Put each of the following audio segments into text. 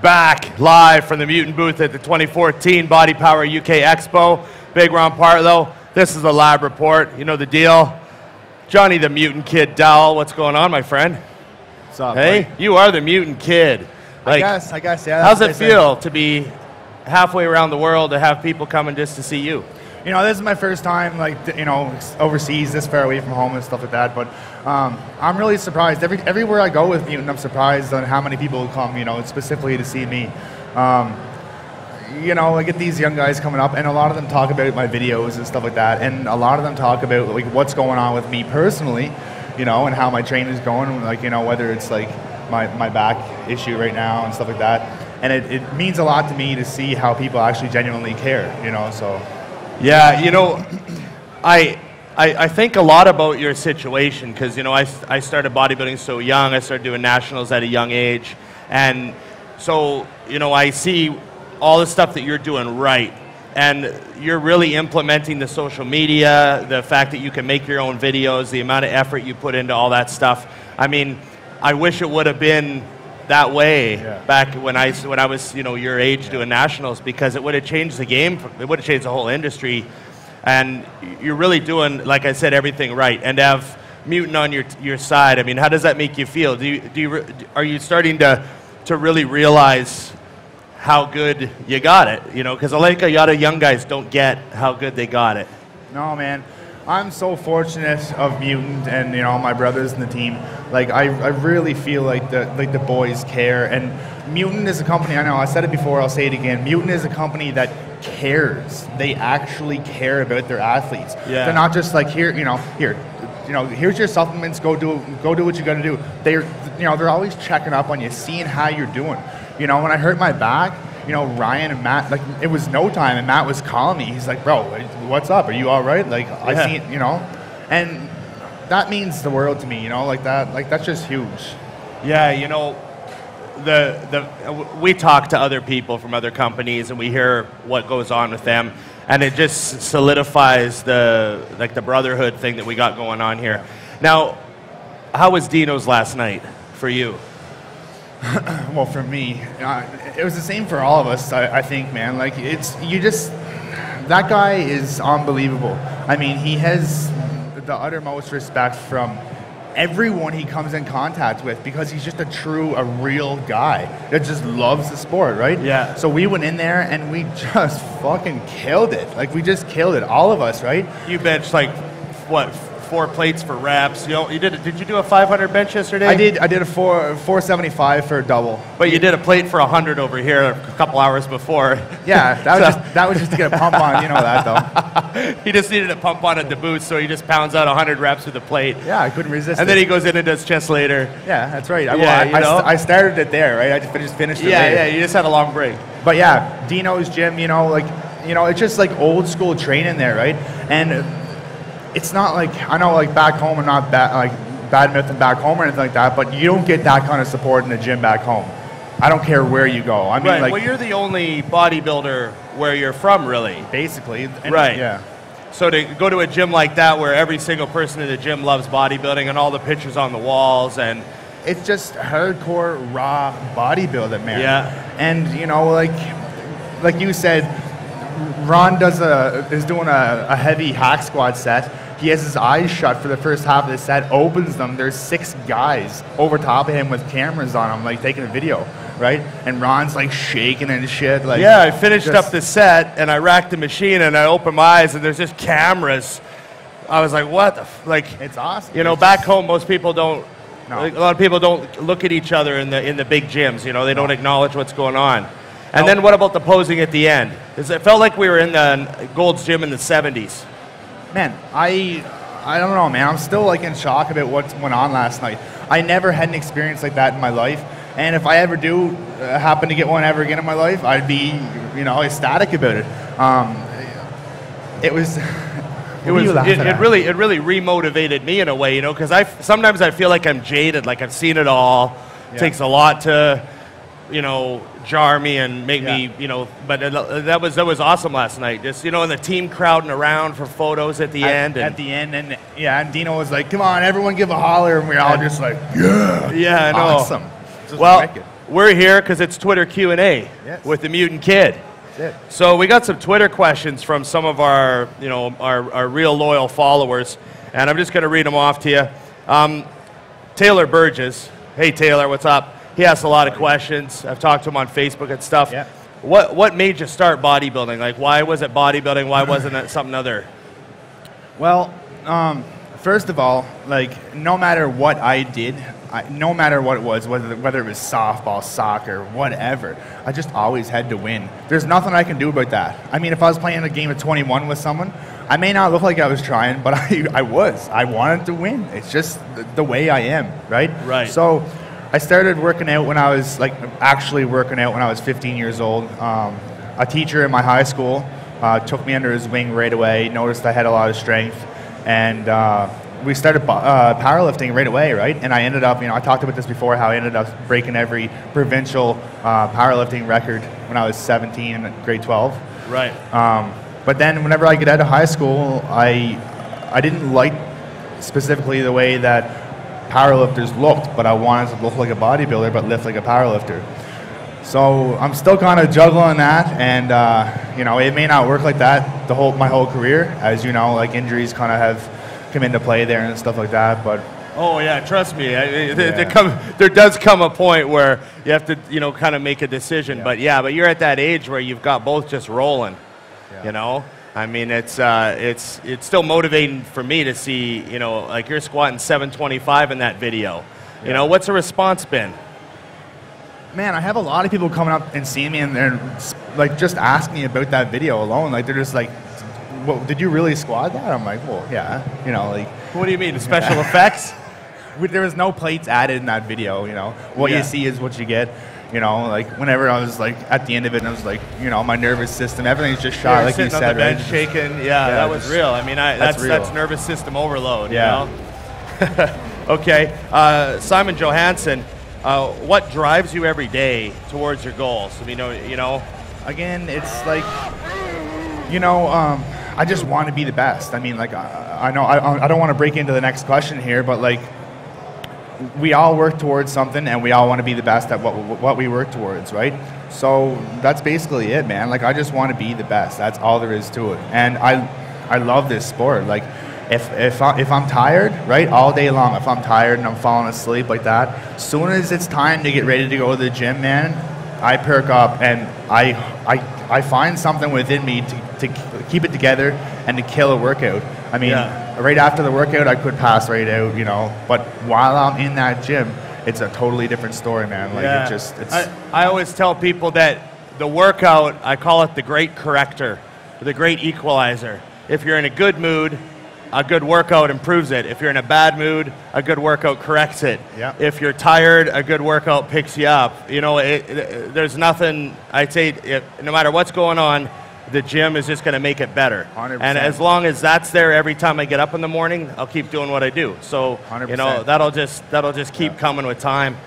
back live from the Mutant booth at the 2014 Body Power UK Expo. Big Ron Partlow. This is the lab report. You know the deal. Johnny the Mutant Kid Doulll. What's going on, my friend? What's up? Hey, buddy? you are the Mutant Kid. Like, I guess, yeah. How's it feel to be halfway around the world to have people coming just to see you? You know, this is my first time, like, you know, overseas, this far away from home and stuff like that. But I'm really surprised. Everywhere I go with Mutant, I'm surprised on how many people come, you know, specifically to see me. You know, I get these young guys coming up, and a lot of them talk about my videos and stuff like that. And a lot of them talk about, like, what's going on with me personally, you know, and how my training's going. Like, you know, whether it's, like, my back issue right now and stuff like that. And it means a lot to me to see how people actually genuinely care, you know, so. Yeah, you know, I think a lot about your situation because, you know, I started bodybuilding so young. I started doing nationals at a young age. And so, you know, I see all the stuff that you're doing right. And you're really implementing the social media, the fact that you can make your own videos, the amount of effort you put into all that stuff. I mean, I wish it would have been that way back when I was, you know, your age doing nationals, because it would have changed the game. It would have changed the whole industry. And you're really doing, like I said, everything right. And to have Mutant on your side, I mean, how does that make you feel? Are you starting to really realize how good you got it? You know, because a lot of young guys don't get how good they got it. No, man. I'm so fortunate of Mutant and, you know, my brothers in the team. Like, I really feel like the boys care. And Mutant is a company, I know, I said it before, I'll say it again. Mutant is a company that cares. They actually care about their athletes. Yeah. They're not just like, here's your supplements, go do what you got to do. They're always checking up on you, seeing how you're doing. You know, when I hurt my back, you know, Ryan and Matt, like, it was no time, and Matt was calling me. He's like, bro, what's up? Are you all right? Like, I see, you know, and that means the world to me, you know, like that's just huge. Yeah, you know, we talk to other people from other companies, and we hear what goes on with them, and it just solidifies the brotherhood thing that we got going on here. Now, how was Dino's last night for you? Well, for me, it was the same for all of us, I think, man. Like, that guy is unbelievable. I mean, he has the uttermost respect from everyone he comes in contact with, because he's just a real guy that just loves the sport, right? Yeah. So we went in there and we just fucking killed it. Like, we just killed it, all of us, right? You benched, like, what, 4 plates for reps. You know, did you do a 500 bench yesterday? I did a 475 for a double. But you did a plate for 100 over here a couple hours before. Yeah, that was just to get a pump on. You know that, though. He just needed a pump on at the booth, so he just pounds out 100 reps with a plate. Yeah, I couldn't resist. And then he goes in and does chest later. Yeah, that's right. I started it there, right? I just finished it there. Yeah, you just had a long break. But yeah, Dino's gym, you know, like, you know, it's just like old school training there, right? And it's not like, I know, like, back home, I'm not badmouthing back home or anything like that, but you don't get that kind of support in the gym back home. I don't care where you go. I mean, right. Like, well, you're the only bodybuilder where you're from, really. Basically. And, right. Yeah. So to go to a gym like that where every single person in the gym loves bodybuilding and all the pictures on the walls, and it's just hardcore, raw bodybuilding, man. Yeah. And, you know, like you said, Ron is doing a heavy hack squat set. He has his eyes shut for the first half of the set, opens them. There's 6 guys over top of him with cameras on him, like, taking a video, right? And Ron's, like, shaking and shit. Like, yeah, I finished up the set, and I racked the machine, and I opened my eyes, and there's just cameras. I was like, what the like, it's awesome. You know, back home, most people don't, No. like, a lot of people don't look at each other in the big gyms, you know, they don't acknowledge what's going on. And then what about the posing at the end? It felt like we were in the Gold's Gym in the 70s. Man, I don't know, man. I'm still, like, in shock about what went on last night. I never had an experience like that in my life. And if I ever do happen to get one ever again in my life, I'd be, you know, ecstatic about it. It really remotivated me in a way, you know, because sometimes I feel like I'm jaded, like I've seen it all. It takes a lot to, you know, jar me and make me, you know, but that was awesome last night. Just, you know, and the team crowding around for photos at the end. At the end, and yeah, and Dino was like, come on, everyone give a holler, and we were all just like, yeah. Yeah, I know. Awesome. Well, we're here because it's Twitter Q&A with the Mutant Kid. That's it. So we got some Twitter questions from some of our, our real loyal followers, and I'm just going to read them off to you. Taylor Burgess. Hey, Taylor, what's up? He asks a lot of questions. I've talked to him on Facebook and stuff. Yeah. What made you start bodybuilding? Like, why was it bodybuilding? Why wasn't it something other? Well, first of all, like, no matter what I did, no matter what it was, whether it was softball, soccer, whatever, I just always had to win. There's nothing I can do about that. I mean, if I was playing a game of 21 with someone, I may not look like I was trying, but I was. I wanted to win. It's just the way I am, right? Right. So I started working out when I was, like, actually working out when I was 15 years old. A teacher in my high school took me under his wing right away, noticed I had a lot of strength, and we started powerlifting right away, right? And I ended up, I talked about this before, how I ended up breaking every provincial powerlifting record when I was 17 in grade 12. Right. But then whenever I get out of high school, I didn't like specifically the way that powerlifters looked, but I wanted to look like a bodybuilder but lift like a powerlifter. So I'm still kind of juggling that, and it may not work like that my whole career, as you know, like injuries kind of have come into play there and stuff like that. But oh yeah, trust me, there does come a point where you have to kind of make a decision. But you're at that age where you've got both just rolling. I mean, it's still motivating for me to see, like you're squatting 725 in that video. What's the response been? Man, I have a lot of people coming up and seeing me, and they're like just asking me about that video alone. Like they're just like, "Well, did you really squat that?" I'm like, "Well, yeah." Like, what do you mean, the special effects? There was no plates added in that video. What you see is what you get. Like whenever I was like at the end of it, and I was like, my nervous system, everything's just shot, like you said, on the bench, right? shaking. That was real. I mean, that's nervous system overload. Yeah. Okay, Simon Johansson, what drives you every day towards your goals? I mean, again, it's like, I just want to be the best. I mean, like, I know I don't want to break into the next question here, but like, we all work towards something, and we all want to be the best at what we work towards, right? So that's basically it, man. Like, I just want to be the best. That's all there is to it. And I love this sport. Like, if I'm tired, right, all day long, if I'm tired and I'm falling asleep like that, as soon as it's time to get ready to go to the gym, man, I perk up and I find something within me to keep it together and to kill a workout. I mean, right after the workout, I could pass right out, but while I'm in that gym, it's a totally different story, man. Like, I always tell people that the workout, I call it the great corrector, the great equalizer. If you're in a good mood, a good workout improves it. If you're in a bad mood, a good workout corrects it. Yeah. If you're tired, a good workout picks you up. There's nothing, I'd say, no matter what's going on, the gym is just going to make it better. 100%. And as long as that's there every time I get up in the morning, I'll keep doing what I do. So, 100%. that'll just keep coming with time.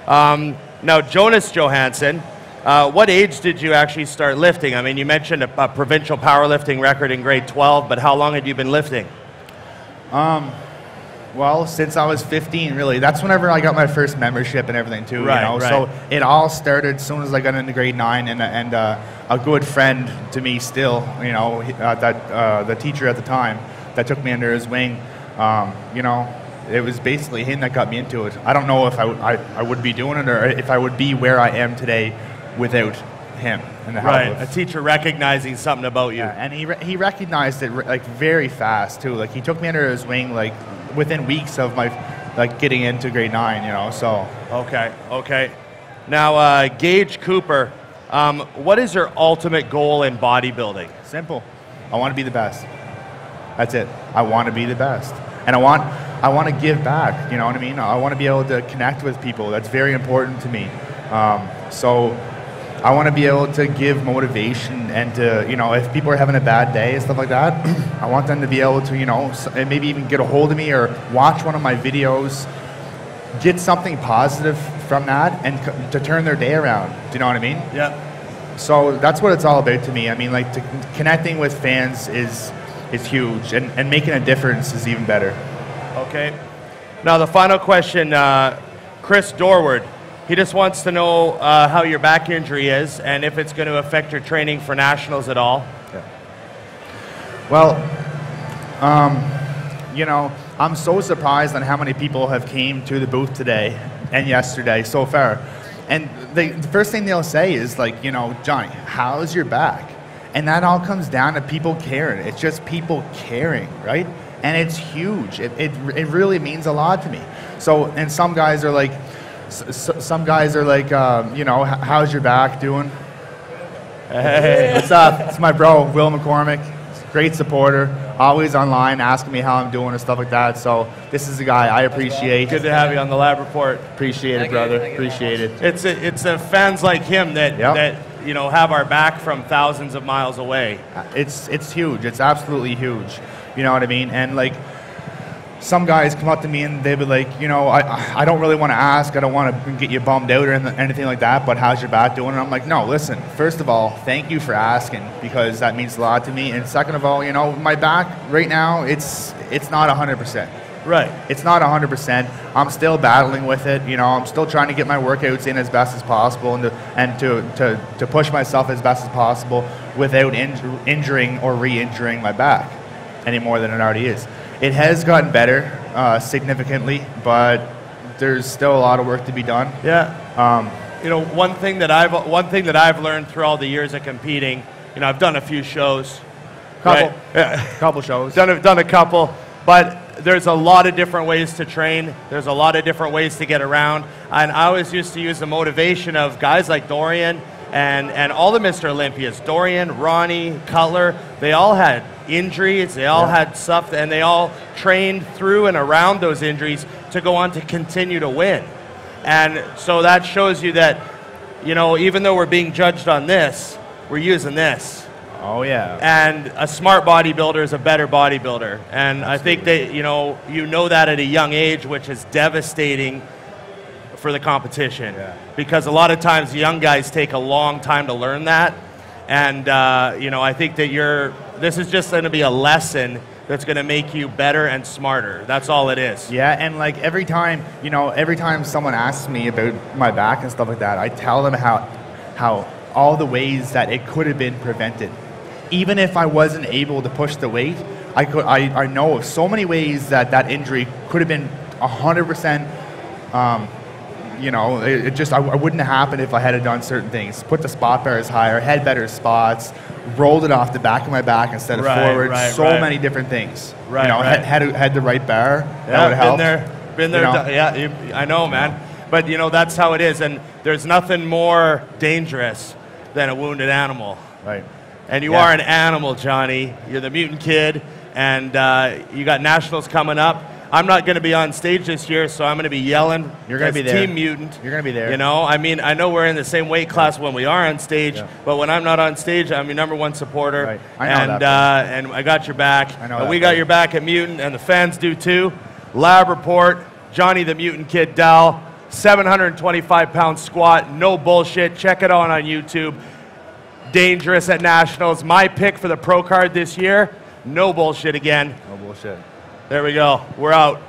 Now, Jonas Johansson, what age did you actually start lifting? I mean, you mentioned a provincial powerlifting record in grade 12, but how long had you been lifting? Well, since I was 15, really. That's whenever I got my first membership and everything, too. Right. So it all started as soon as I got into grade 9, and a good friend to me still, the teacher at the time that took me under his wing, it was basically him that got me into it. I don't know if I would be doing it or if I would be where I am today without him. And the help a teacher recognizing something about you. Yeah, and he recognized it like very fast too. Like, he took me under his wing like within weeks of my getting into grade 9. So okay. Now, Gage Cooper, what is your ultimate goal in bodybuilding? Simple. I want to be the best. That's it. I want to be the best, and I want to give back. You know what I mean? I want to be able to connect with people. That's very important to me. So I want to be able to give motivation, and to, if people are having a bad day and stuff like that, I want them to be able to, and maybe even get a hold of me or watch one of my videos, get something positive from that, and to turn their day around. Do you know what I mean? Yeah. So that's what it's all about to me. I mean, like, connecting with fans is huge, and making a difference is even better. Okay. Now, the final question, Chris Dorward. He just wants to know how your back injury is and if it's going to affect your training for nationals at all. Yeah. Well, you know, I'm so surprised on how many people have came to the booth today and yesterday so far. And the first thing they'll say is like, you know, Johnny, how's your back? And that all comes down to people caring. It's just people caring, right? And it's huge. It really means a lot to me. So, and some guys are like, you know, how's your back doing? Hey, what's up? It's my bro, Will McCormick. Great supporter. Always online asking me how I'm doing and stuff like that. So this is a guy I appreciate. Good to have you on the Lab Report. Appreciate it, brother. Appreciate it. It's fans like him that you know have our back from thousands of miles away. It's huge. It's absolutely huge. You know what I mean? And like, some guys come up to me and they be like, you know, I don't really want to ask. I don't want to get you bummed out or anything like that, but how's your back doing? And I'm like, no, listen, first of all, thank you for asking because that means a lot to me. And second of all, you know, my back right now, it's not 100%. Right. It's not 100%. I'm still battling with it. You know, I'm still trying to get my workouts in as best as possible and to push myself as best as possible without injuring or re-injuring my back any more than it already is. It has gotten better significantly, but there's still a lot of work to be done. Yeah. You know, one thing that I've learned through all the years of competing, you know, I've done a few shows. Couple shows. Done a couple, but there's a lot of different ways to train. There's a lot of different ways to get around. And I always used to use the motivation of guys like Dorian and all the Mr. Olympias, Dorian, Ronnie, Cutler, they all had injuries, they all had stuff, and they all trained through and around those injuries to go on to continue to win. And so that shows you that, you know, even though we're being judged on this, we're using this. Oh, yeah. And a smart bodybuilder is a better bodybuilder. And I think that, you know that at a young age, which is devastating for the competition. Yeah. Because a lot of times young guys take a long time to learn that. And, you know, I think that this is just going to be a lesson that's going to make you better and smarter. That's all it is. Yeah, and like every time someone asks me about my back and stuff like that, I tell them how all the ways that it could have been prevented. Even if I wasn't able to push the weight, I know of so many ways that injury could have been 100%. You know, I wouldn't have happened if I had done certain things. Put the spot bars higher, had better spots, rolled it off the back of my back instead of forward. Many different things. Right. You know, had the right bar. That would help. Been there. You know? Yeah, I know, man. But you know, that's how it is, and there's nothing more dangerous than a wounded animal. Right. And you are an animal, Johnny. You're the mutant kid, and you got nationals coming up. I'm not going to be on stage this year, so I'm going to be yelling. You're going to be there. Team Mutant. You're going to be there. You know, I mean, I know we're in the same weight class when we are on stage, but when I'm not on stage, I'm your #1 supporter. Right. I know and I got your back. I know and we got your back at Mutant, and the fans do too. Lab Report, Johnny the Mutant Kid Doulll, 725-pound squat, no bullshit. Check it out on YouTube. Dangerous at nationals. My pick for the pro card this year. No bullshit again. No bullshit. There we go. We're out.